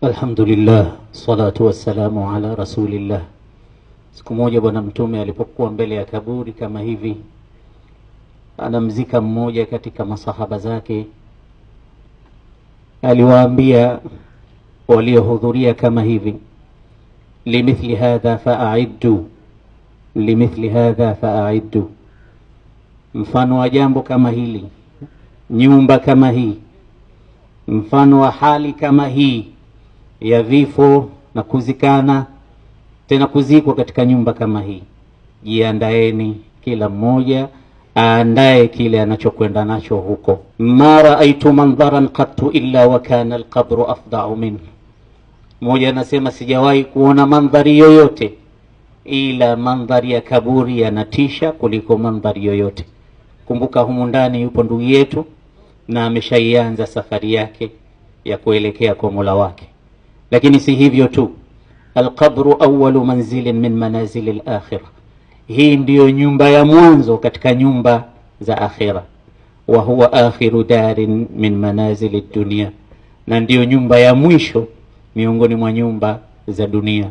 Alhamdulillah, salatu wassalamu ala rasulillah. Siku moja bwana mtume alipokuwa mbele ya kaburi kama hivi, anamzika mmoja katika masahaba zake, aliwaambia waliohudhuria kama hivi, limithli hadha fa'iddu, limithli hadha fa'iddu. Mfano wa jambo kama hili, nyumba kama hii, mfano wa hali kama hii ya vifo na kuzikana, tena kuzikwa katika nyumba kama hii, jiandaeni, kila mmoja aandae kile anachokwenda nacho huko. Ma raaitu mandharan qattu illa wa kana alqabru afda'u minhu. Mmoja anasema sijawahi kuona mandhari yoyote ila mandhari ya kaburi yanatisha kuliko mandhari yoyote. Kumbuka humu ndani yupo ndugu yetu na ameshaianza safari yake ya kuelekea kwa Mola wake. Lakini si hivyo tu, alqabru awwalu manzilin min manazil al-akhirah. Hii ndiyo nyumba ya mwanzo katika nyumba za akhira. Wa huwa akhiru darin min manazil ad-dunya, na ndiyo nyumba ya mwisho miongoni mwa nyumba za dunia.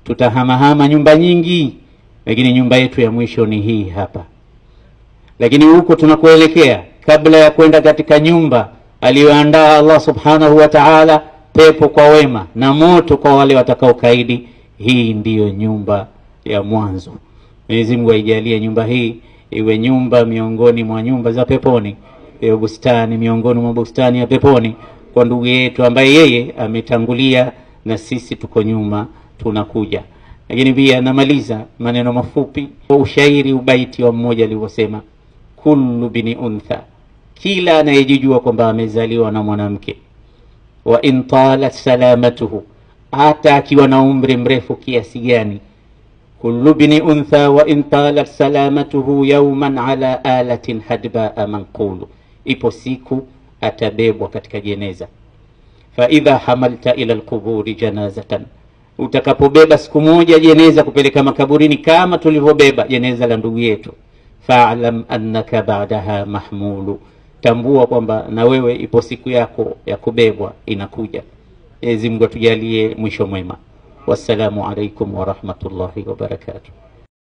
Tutahamahama nyumba nyingi, lakini nyumba yetu ya mwisho ni hii hapa. Lakini huko tunakoelekea, kabla ya kwenda katika nyumba aliyoandaa Allah subhanahu wa ta'ala, pepo kwa wema na moto kwa wale watakao kaidi, hii ndiyo nyumba ya mwanzo. Mwenyezi Mungu aijalie nyumba hii iwe nyumba miongoni mwa nyumba za peponi, iwe bustani miongoni mwa bustani ya peponi kwa ndugu yetu ambaye yeye ametangulia na sisi tuko nyuma tunakuja. Lakini pia namaliza maneno mafupi kwa ushairi, ubaiti wa mmoja alivyosema, kullu bini untha, kila anayejijua kwamba amezaliwa na mwanamke, wa in talat salamatuhu, hata akiwa na umri mrefu kiasi gani, kullu bini untha wa in talat salamatuhu yawman ala alatin hadba'a manqulu, ipo siku atabebwa katika jeneza. Fa idha hamalta ila alquburi janazatan, utakapobeba siku moja jeneza kupeleka makaburini kama tulivyobeba jeneza la ndugu yetu, fa'lam annaka ba'daha mahmulu, tambua kwamba na wewe ipo siku yako ya kubebwa inakuja. Mwenyezi Mungu atujalie mwisho mwema. Wassalamu alaikum wa rahmatullahi wa barakatuh.